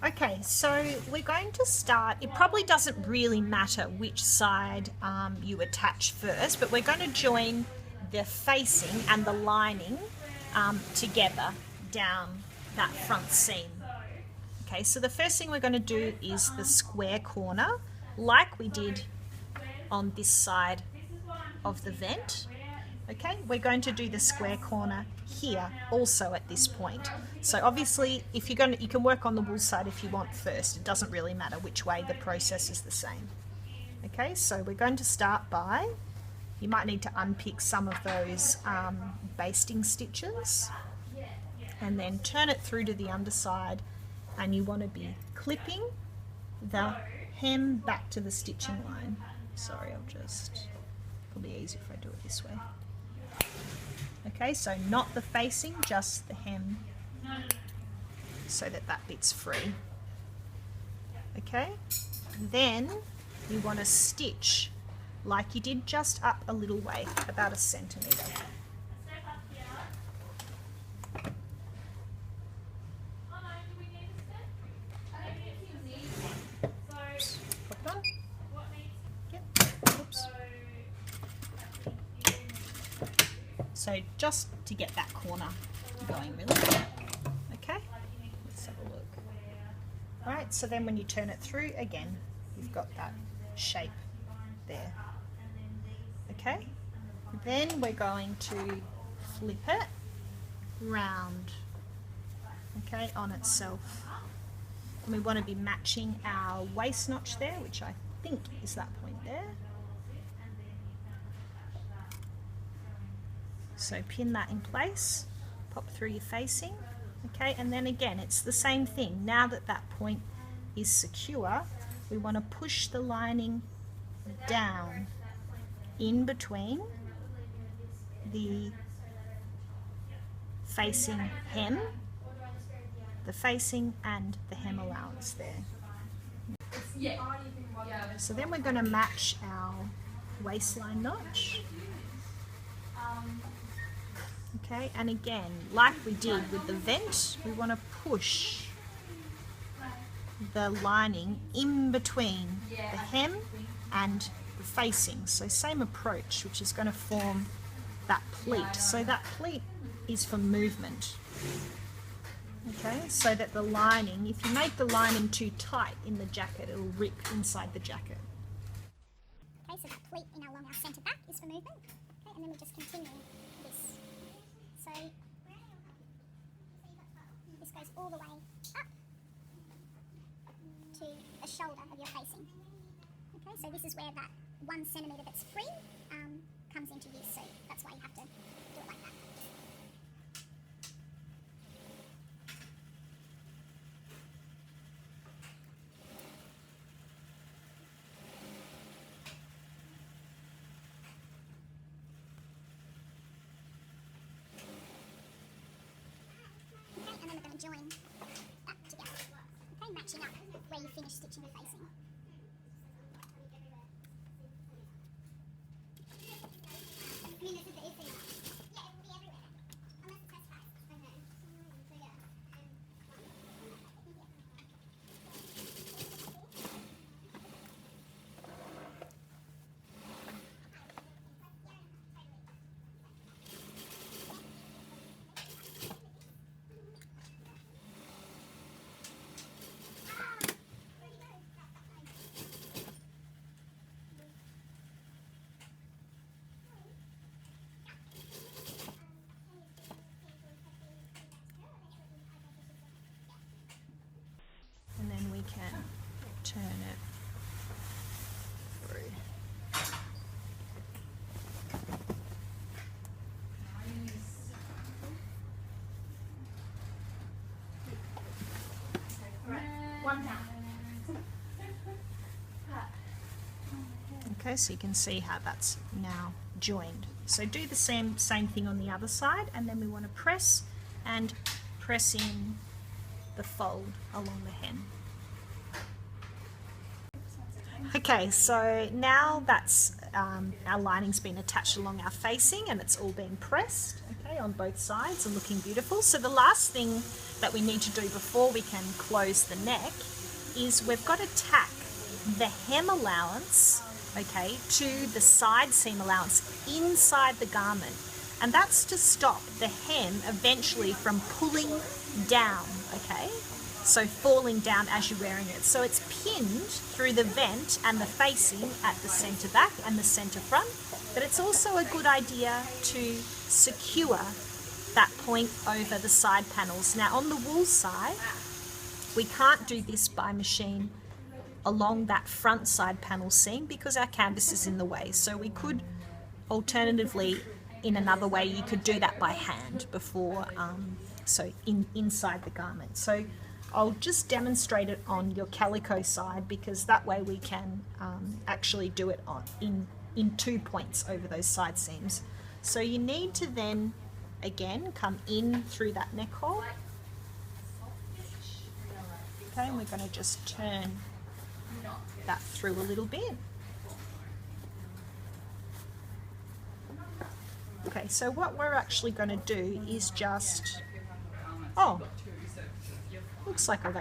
Okay, so we're going to start, it probably doesn't really matter which side you attach first, but we're going to join the facing and the lining together down that front seam. Okay, so the first thing we're going to do is the square corner, like we did on this side of the vent. Okay, we're going to do the square corner here also at this point. So obviously, if you're going to, you can work on the wool side if you want first. It doesn't really matter which way, the process is the same. Okay, so we're going to start by, you might need to unpick some of those basting stitches and then turn it through to the underside, and you want to be clipping the hem back to the stitching line. Sorry, I'll just, probably easier if I do it this way. Okay, so not the facing, just the hem, so that that bit's free. Okay, then you want to stitch like you did, just up a little way, about 1 centimetre. So just to get that corner going really. Okay, let's have a look. Alright, so then when you turn it through again, you've got that shape there. Okay, then we're going to flip it round, okay, on itself. And we want to be matching our waist notch there, which I think is that point there. So pin that in place, pop through your facing, okay, and then again it's the same thing. Now that that point is secure, we want to push the lining down in between the facing hem, the facing and the hem allowance there. So then we're going to match our waistline notch. Okay, and again, like we did with the vent, we want to push the lining in between the hem and the facing. So same approach, which is going to form that pleat. So that pleat is for movement. Okay, so that the lining, if you make the lining too tight in the jacket, it'll rip inside the jacket. Okay, so that pleat along our centre back is for movement. Okay, and then we just continue this. So this goes all the way up to the shoulder of your facing. Okay, so this is where that 1 centimetre that's free comes into use, so that's why you have to do it like that. Join that together, okay, matching up where you finish stitching the facing. Can turn it through. Okay, so you can see how that's now joined. So do the same thing on the other side, and then we want to press in the fold along the hem. Okay, so now that's our lining's been attached along our facing and it's all been pressed, okay, on both sides and looking beautiful. So the last thing that we need to do before we can close the neck is we've got to tack the hem allowance, okay, to the side seam allowance inside the garment. And that's to stop the hem eventually from pulling down, okay? So falling down as you're wearing it. So it's pinned through the vent and the facing at the centre back and the centre front. But it's also a good idea to secure that point over the side panels. Now on the wool side, we can't do this by machine along that front side panel seam because our canvas is in the way. So we could alternatively, in another way, you could do that by hand before, inside the garment. So I'll just demonstrate it on your calico side because that way we can actually do it in 2 points over those side seams. So you need to then again come in through that neck hole. Okay, and we're going to just turn that through a little bit. Okay, so what we're actually going to do is just, looks like I've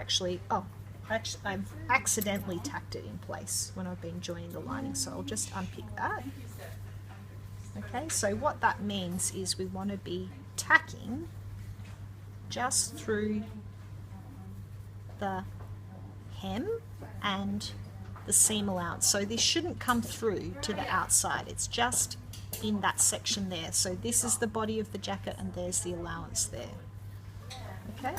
accidentally tacked it in place when I've been joining the lining, so I'll just unpick that. Okay, so what that means is we want to be tacking just through the hem and the seam allowance. So this shouldn't come through to the outside, it's just in that section there. So this is the body of the jacket and there's the allowance there. Okay,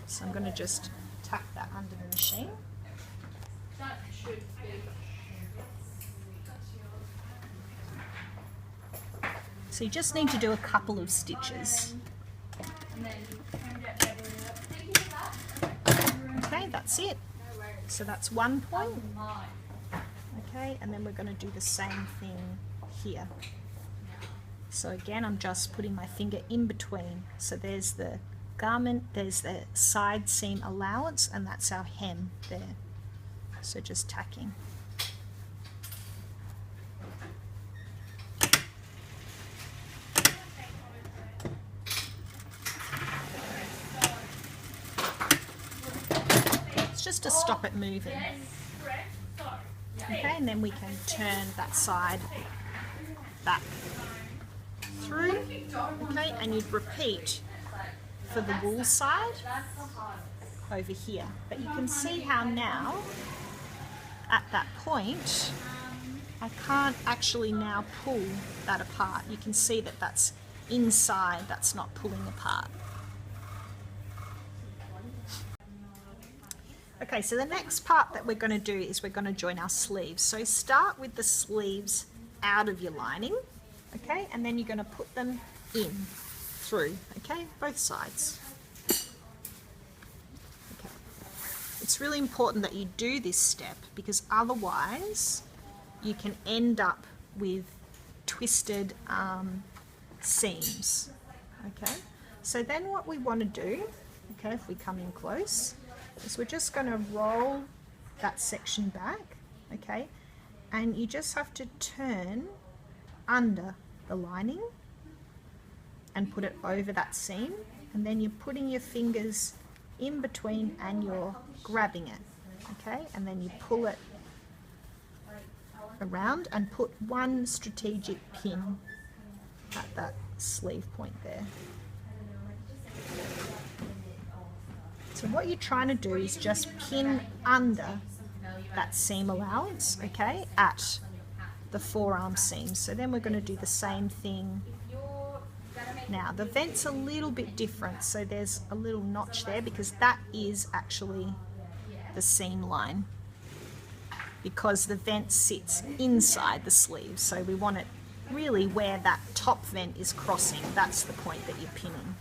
so I'm going to just tack that under the machine. So you just need to do a couple of stitches. Okay, that's it. So that's 1 point. Okay, and then we're going to do the same thing here. So again, I'm just putting my finger in between. So there's the garment, there's the side seam allowance, and that's our hem there. So just tacking. It's just to stop it moving. Okay, and then we can turn that side back through. Okay, and you'd repeat for the wool side over here. But you can see how now, at that point, I can't actually now pull that apart. You can see that that's inside, that's not pulling apart. Okay, so the next part that we're going to do is we're going to join our sleeves. So start with the sleeves out of your lining, okay, and then you're going to put them in through, okay, both sides. Okay. It's really important that you do this step because otherwise you can end up with twisted seams. Okay, so then what we want to do, okay, if we come in close, is we're just going to roll that section back, okay, and you just have to turn under the lining and put it over that seam, and then you're putting your fingers in between and you're grabbing it, okay, and then you pull it around and put one strategic pin at that sleeve point there. So what you're trying to do is just pin under that seam allowance, okay, at the forearm seam. So then we're going to do the same thing. Now the vent's a little bit different, so there's a little notch there because that is actually the seam line because the vent sits inside the sleeve, so we want it really where that top vent is crossing. That's the point that you're pinning.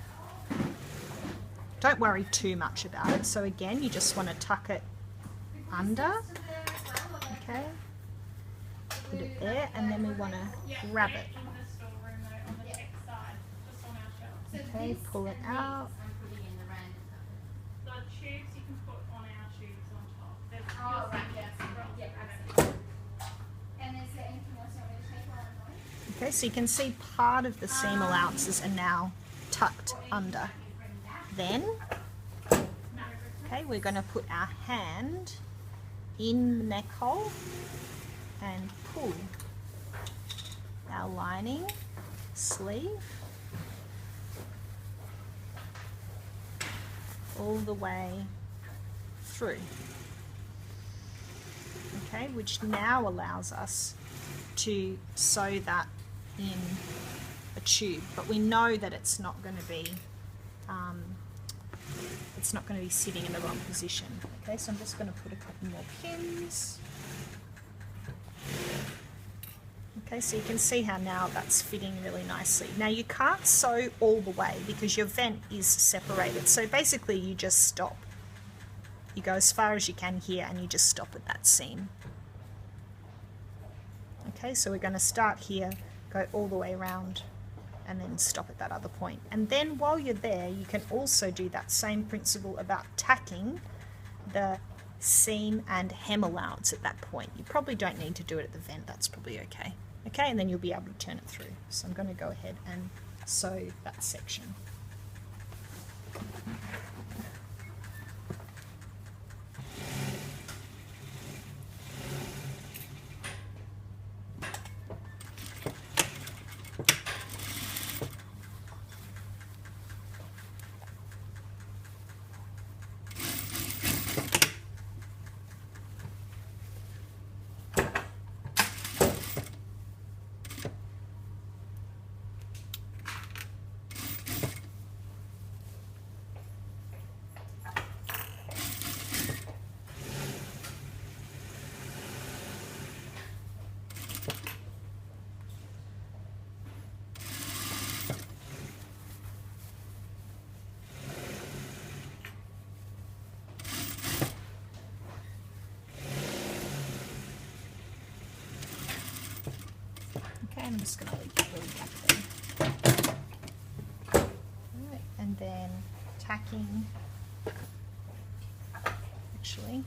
Don't worry too much about it. So again, you just want to tuck it under, okay, put it there, and then we want to grab it. Okay, pull it out. Okay, so you can see part of the seam allowances are now tucked under. Then Okay, we're going to put our hand in the neck hole and pull our lining sleeve all the way through. Okay, which now allows us to sew that in a tube, but we know that it's not going to be sitting in the wrong position. Okay, so I'm just going to put a couple more pins. Okay, so you can see how now that's fitting really nicely. Now you can't sew all the way because your vent is separated, so basically you just stop. You go as far as you can here and you just stop at that seam. Okay, so we're going to start here, go all the way around and then stop at that other point. And then while you're there, you can also do that same principle about tacking the seam and hem allowance at that point. You probably don't need to do it at the vent, that's probably okay. Okay, and then you'll be able to turn it through. So I'm going to go ahead and sew that section. I'm just going to leave that really back there. Right, and then tacking, actually,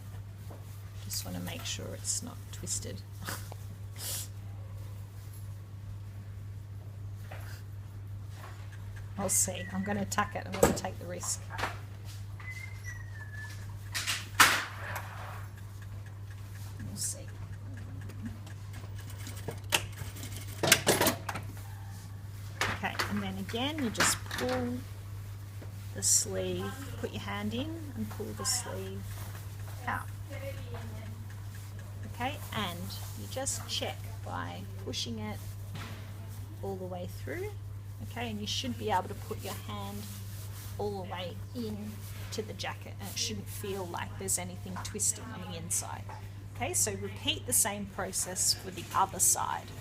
just want to make sure it's not twisted. I'll see. I'm going to tack it. I'm going to take the risk. We'll see. Okay, and then again, you just pull the sleeve, put your hand in and pull the sleeve out. Okay, and you just check by pushing it all the way through. Okay, and you should be able to put your hand all the way in to the jacket and it shouldn't feel like there's anything twisting on the inside. Okay, so repeat the same process for the other side.